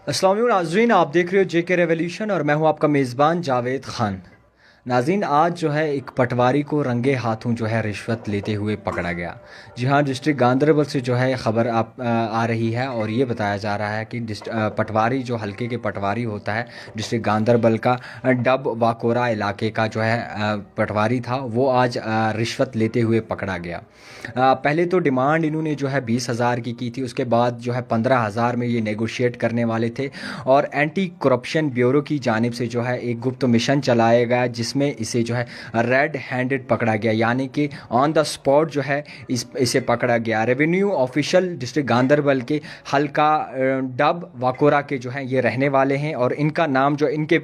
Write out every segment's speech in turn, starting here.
अस्सलाम वालेकुम नाज़रीन, आप देख रहे हो जेके रेवोल्यूशन और मैं हूं आपका मेज़बान जावेद ख़ान। नाज़रीन, आज जो है एक पटवारी को रंगे हाथों जो है रिश्वत लेते हुए पकड़ा गया। जी हाँ, डिस्ट्रिक्ट गांदरबल से जो है ख़बर आ रही है और ये बताया जा रहा है कि पटवारी जो हल्के के पटवारी होता है डिस्ट्रिक्ट गांदरबल का, डब वाकोरा इलाके का जो है पटवारी था, वो आज रिश्वत लेते हुए पकड़ा गया। पहले तो डिमांड इन्होंने जो है 20,000 की थी, उसके बाद जो है 15,000 में ये नेगोशिएट करने वाले थे। और एंटी करप्शन ब्यूरो की जानिब से जो है एक गुप्त मिशन चलाया गया जिसमें इसे जो है रेड हैंडेड पकड़ा गया, यानी कि ऑन द स्पॉट जो है इसे पकड़ा गया। रेवेन्यू ऑफिशियल डिस्ट्रिक्ट गांदरबल के हल्का डब वाकोरा के जो हैं ये रहने वाले हैं और इनका नाम जो इनके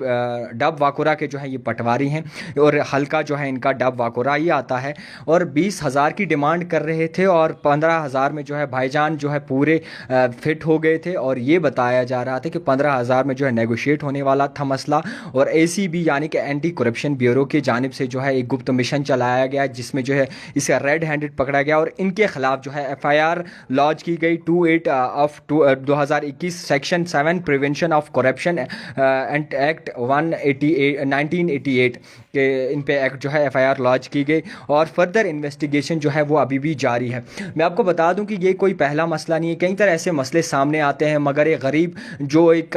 डब वाकोरा के जो है ये पटवारी हैं और हल्का जो है इनका डब वाकोरा ही आता है। और 20,000 की डिमांड कर रहे थे और 15,000 में जो है भाईजान जो है पूरे फिट हो गए थे। और ये बताया जा रहा था कि 15,000 में जो है नेगोशिएट होने वाला था मसला। और एसीबी यानी कि एंटी करप्शन ब्यूरो की जानिब से जो है एक गुप्त मिशन चलाया गया जिसमें जो है इसे रेड हैंडेड पकड़ा गया और इनके खिलाफ जो है एफआईआर लॉन्च की गई 28 of 2021 section 7 prevention of corruption and act 188 1988 के इन पे एक्ट जो है एफआईआर लॉन्च की गई और फर्दर इन्वेस्टिगेशन जो है वो अभी भी जारी है। मैं आपको बता दूं कि ये कोई पहला मसला नहीं है, कई तरह ऐसे मसले सामने आते हैं, मगर एक गरीब जो एक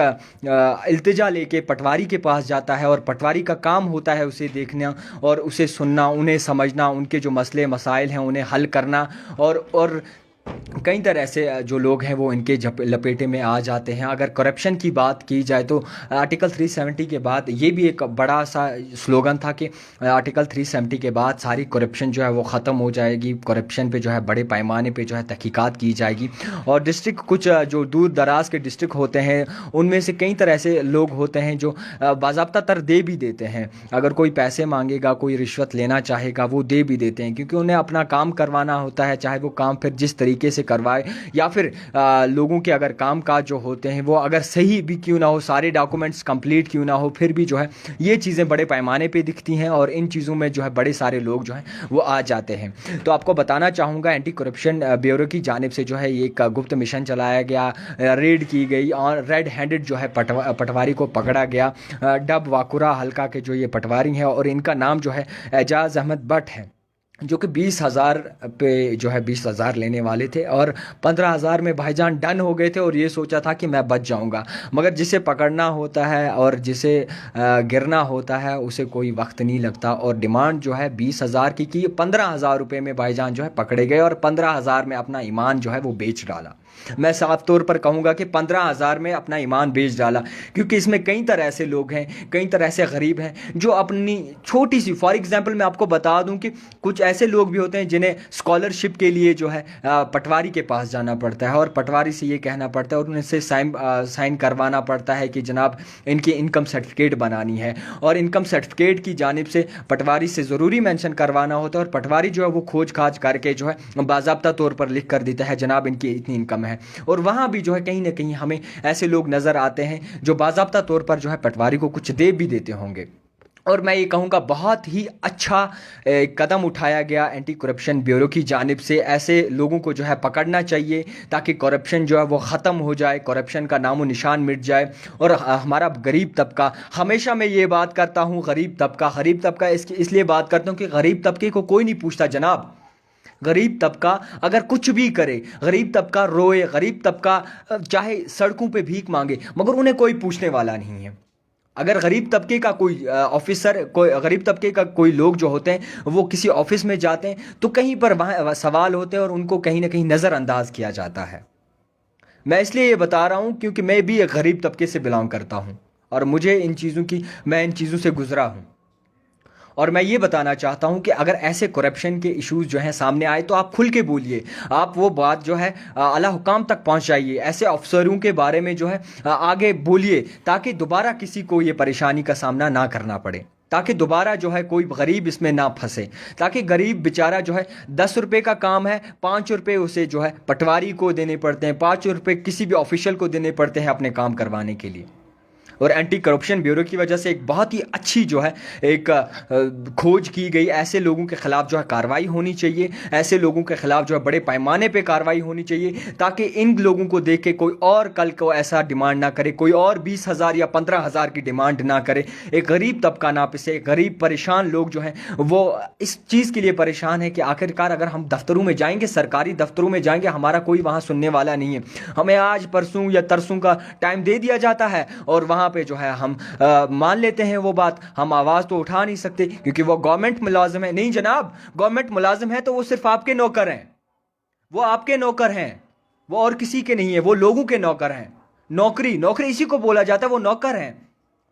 इल्तिजा लेके पटवारी के पास जाता है और पटवारी का काम होता है उसे देखना और उसे सुनना, उन्हें समझना, उनके जो मसले मसाइल हैं उन्हें हल करना। और कई तरह से जो लोग हैं वो इनके लपेटे में आ जाते हैं। अगर करप्शन की बात की जाए तो आर्टिकल 370 के बाद ये भी एक बड़ा सा स्लोगन था कि आर्टिकल 370 के बाद सारी करप्शन जो है वो ख़त्म हो जाएगी, करप्शन पे जो है बड़े पैमाने पे जो है तहकीकात की जाएगी। और डिस्ट्रिक्ट कुछ जो दूर दराज के डिस्ट्रिक्ट होते हैं उनमें से कई तरह से लोग होते हैं जो बाज़ाब्ता तर दे भी देते हैं। अगर कोई पैसे मांगेगा, कोई रिश्वत लेना चाहेगा, वो दे भी देते हैं क्योंकि उन्हें अपना काम करवाना होता है, चाहे वो काम फिर जिस तरीके से करवाए या फिर लोगों के अगर काम काज जो होते हैं वो अगर सही भी क्यों ना हो, सारे डॉक्यूमेंट्स कंप्लीट क्यों ना हो, फिर भी जो है ये चीज़ें बड़े पैमाने पे दिखती हैं और इन चीज़ों में जो है बड़े सारे लोग जो हैं वो आ जाते हैं। तो आपको बताना चाहूँगा एंटी करप्शन ब्यूरो की जानिब से जो है ये एक गुप्त मिशन चलाया गया, रेड की गई और रेड हैंडेड जो है पटवारी को पकड़ा गया। डब वाकुरा हल्का के जो ये पटवारी हैं और इनका नाम जो है एजाज अहमद भट्ट है, जो कि 20,000 पे जो है 20,000 लेने वाले थे और 15,000 में भाईजान डन हो गए थे और ये सोचा था कि मैं बच जाऊंगा। मगर जिसे पकड़ना होता है और जिसे गिरना होता है उसे कोई वक्त नहीं लगता। और डिमांड जो है 20,000 की 15,000 रुपये में भाईजान जो है पकड़े गए और 15,000 में अपना ईमान जो है वो बेच डाला। मैं साफ तौर पर कहूँगा कि 15,000 में अपना ईमान बेच डाला, क्योंकि इसमें कई तरह से लोग हैं, कई तरह से गरीब हैं जो अपनी छोटी सी, फॉर एग्जांपल मैं आपको बता दूं कि कुछ ऐसे लोग भी होते हैं जिन्हें स्कॉलरशिप के लिए जो है पटवारी के पास जाना पड़ता है और पटवारी से ये कहना पड़ता है और उनसे साइन करवाना पड़ता है कि जनाब इनकी इनकम सर्टिफिकेट बनानी है। और इनकम सर्टिफिकेट की जानिब से पटवारी से ज़रूरी मेंशन करवाना होता है और पटवारी जो है वो खोज खाज करके जो है बाज़ाब्ता तौर पर लिख कर देता है जनाब इनकी इतनी इनकम है। और वहाँ भी जो है कहीं ना कहीं हमें ऐसे लोग नज़र आते हैं जो बाज़ाब्ता तौर पर जो है पटवारी को कुछ दे भी देते होंगे। और मैं ये कहूँगा बहुत ही अच्छा कदम उठाया गया एंटी करप्शन ब्यूरो की जानिब से। ऐसे लोगों को जो है पकड़ना चाहिए ताकि करप्शन जो है वो ख़त्म हो जाए, करप्शन का नामो निशान मिट जाए। और हमारा गरीब तबका, हमेशा मैं ये बात करता हूँ, गरीब तबका इसलिए बात करता हूँ कि गरीब तबके को कोई नहीं पूछता जनाब। गरीब तबका अगर कुछ भी करे, गरीब तबका रोए, गरीब तबका चाहे सड़कों पे भीख मांगे, मगर उन्हें कोई पूछने वाला नहीं है। अगर गरीब तबके का कोई ऑफिसर, कोई गरीब तबके का कोई लोग जो होते हैं वो किसी ऑफिस में जाते हैं तो कहीं पर वहाँ सवाल होते हैं और उनको कहीं ना कहीं नज़रअंदाज किया जाता है। मैं इसलिए ये बता रहा हूँ क्योंकि मैं भी एक गरीब तबके से बिलोंग करता हूँ और मैं इन चीज़ों से गुजरा हूँ। और मैं ये बताना चाहता हूं कि अगर ऐसे करप्शन के इश्यूज जो हैं सामने आए तो आप खुल के बोलिए, आप वो बात जो है आला हुकाम तक पहुंचाइए, ऐसे अफसरों के बारे में जो है आगे बोलिए ताकि दोबारा किसी को ये परेशानी का सामना ना करना पड़े, ताकि दोबारा जो है कोई गरीब इसमें ना फंसे, ताकि गरीब बेचारा जो है 10 रुपये का काम है, 5 रुपये उसे जो है पटवारी को देने पड़ते हैं, 5 रुपये किसी भी ऑफिशियल को देने पड़ते हैं अपने काम करवाने के लिए। और एंटी करप्शन ब्यूरो की वजह से एक बहुत ही अच्छी जो है एक खोज की गई। ऐसे लोगों के खिलाफ जो है कार्रवाई होनी चाहिए, ऐसे लोगों के खिलाफ जो है बड़े पैमाने पे कार्रवाई होनी चाहिए, ताकि इन लोगों को देख के कोई और कल को ऐसा डिमांड ना करे, कोई और 20,000 या 15,000 की डिमांड ना करे, एक गरीब तबका ना पिसे। गरीब परेशान लोग जो हैं वो इस चीज़ के लिए परेशान है कि आखिरकार अगर हम दफ्तरों में जाएंगे, सरकारी दफ्तरों में जाएंगे, हमारा कोई वहाँ सुनने वाला नहीं है। हमें आज परसों या तरसों का टाइम दे दिया जाता है और वहाँ पे जो है हम मान लेते हैं वो बात, हम आवाज़ तो उठा नहीं सकते क्योंकि वो गवर्नमेंट मुलाजिम है। नहीं जनाब, गवर्नमेंट मुलाजिम है तो वो सिर्फ आपके नौकर हैं, वो आपके नौकर हैं, वो और किसी के नहीं है, वो लोगों के नौकर हैं। नौकरी नौकरी इसी को बोला जाता है, वो नौकर हैं,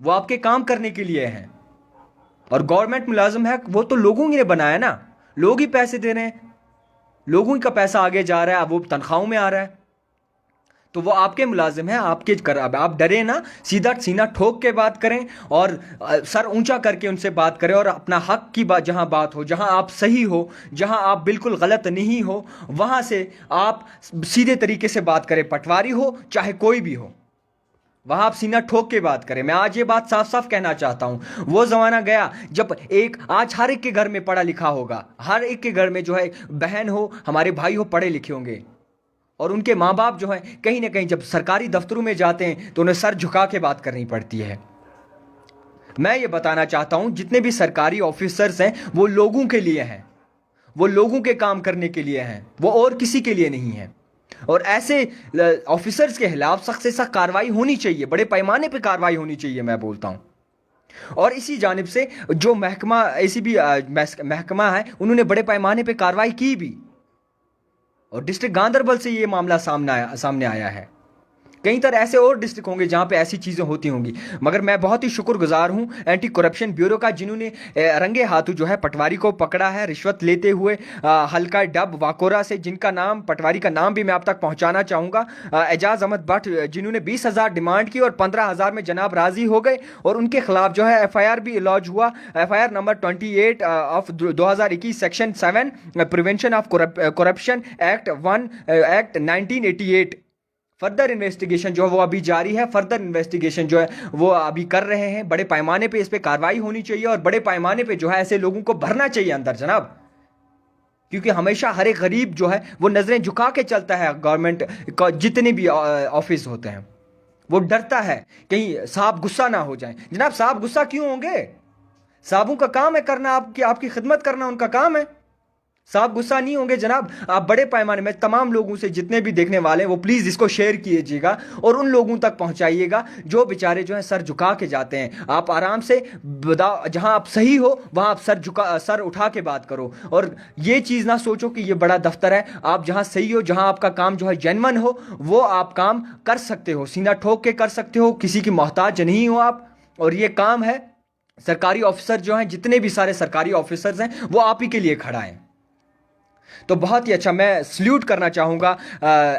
वो आपके काम करने के लिए हैं। और गवर्नमेंट मुलाजिम है वो तो लोगों ने बनाया ना, लोग ही पैसे दे रहे हैं, लोगों का पैसा आगे जा रहा है, वो तनख्वाहों में आ रहा है, तो वो आपके मुलाजिम हैं, आपके कर। अब आप डरे ना, सीधा सीना ठोक के बात करें और सर ऊंचा करके उनसे बात करें और अपना हक की बात जहां बात हो, जहां आप सही हो, जहां आप बिल्कुल गलत नहीं हो, वहां से आप सीधे तरीके से बात करें, पटवारी हो चाहे कोई भी हो, वहां आप सीना ठोक के बात करें। मैं आज ये बात साफ साफ कहना चाहता हूं, वो जमाना गया जब आज हर एक के घर में पढ़ा लिखा होगा, हर एक के घर में जो है बहन हो, हमारे भाई हो, पढ़े लिखे होंगे, और उनके माँ बाप जो है कहीं ना कहीं जब सरकारी दफ्तरों में जाते हैं तो उन्हें सर झुका के बात करनी पड़ती है। मैं ये बताना चाहता हूं, जितने भी सरकारी ऑफिसर्स हैं वो लोगों के लिए हैं, वो लोगों के काम करने के लिए हैं, वो और किसी के लिए नहीं है। और ऐसे ऑफिसर्स के खिलाफ सख्त से सख्त कार्रवाई होनी चाहिए, बड़े पैमाने पर कार्रवाई होनी चाहिए, मैं बोलता हूं। और इसी जानिब से जो महकमा, ऐसी भी महकमा है, उन्होंने बड़े पैमाने पर कार्रवाई की भी, और डिस्ट्रिक्ट गांदरबल से ये मामला सामने आया है। कई तरह ऐसे और डिस्ट्रिक्ट होंगे जहां पे ऐसी चीज़ें होती होंगी, मगर मैं बहुत ही शुक्रगुजार हूं एंटी करप्शन ब्यूरो का, जिन्होंने रंगे हाथों जो है पटवारी को पकड़ा है रिश्वत लेते हुए, हल्का डब वाकोरा से, जिनका नाम, पटवारी का नाम भी मैं आप तक पहुंचाना चाहूँगा, एजाज अहमद भट्ट, जिन्होंने 20,000 डिमांड की और 15,000 में जनाब राजी हो गए, और उनके खिलाफ जो है FIR भी लॉन्च हुआ। FIR number 28 of 2021 section 7 prevention of corruption act 1988। Further investigation जो है वो अभी जारी है, फर्दर इन्वेस्टिगेशन जो है वो अभी कर रहे हैं। बड़े पैमाने पे इस पे कार्रवाई होनी चाहिए और बड़े पैमाने पे जो है ऐसे लोगों को भरना चाहिए अंदर जनाब, क्योंकि हमेशा हर एक गरीब जो है वो नजरें झुका के चलता है। गवर्नमेंट का जितने भी ऑफिस होते हैं वो डरता है कहीं साहब गुस्सा ना हो जाए। जनाब साहब गुस्सा क्यों होंगे? साहबों का काम है करना, आपकी खिदमत करना उनका काम है, साहब गुस्सा नहीं होंगे जनाब। आप बड़े पैमाने में तमाम लोगों से, जितने भी देखने वाले हैं वो प्लीज़ इसको शेयर कीजिएगा और उन लोगों तक पहुंचाइएगा जो बेचारे जो हैं सर झुका के जाते हैं। आप आराम से जहां आप सही हो वहां आप सर उठा के बात करो, और ये चीज़ ना सोचो कि ये बड़ा दफ्तर है। आप जहां सही हो, जहां आपका काम जो है जेन्युइन हो, वो आप काम कर सकते हो, सीना ठोक के कर सकते हो, किसी की मोहताज नहीं हो आप। और ये काम है सरकारी ऑफिसर जो हैं, जितने भी सारे सरकारी ऑफिसर्स हैं, वो आप ही के लिए खड़ा है। तो बहुत ही अच्छा, मैं सल्यूट करना चाहूँगा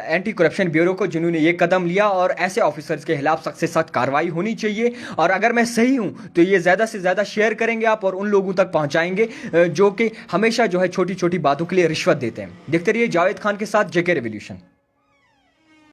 एंटी करप्शन ब्यूरो को, जिन्होंने ये कदम लिया, और ऐसे ऑफिसर्स के खिलाफ सख्त से सख्त कार्रवाई होनी चाहिए। और अगर मैं सही हूँ तो ये ज़्यादा से ज़्यादा शेयर करेंगे आप और उन लोगों तक पहुँचाएंगे जो कि हमेशा जो है छोटी छोटी बातों के लिए रिश्वत देते हैं। देखते रहिए जावेद खान के साथ JK रेवोल्यूशन।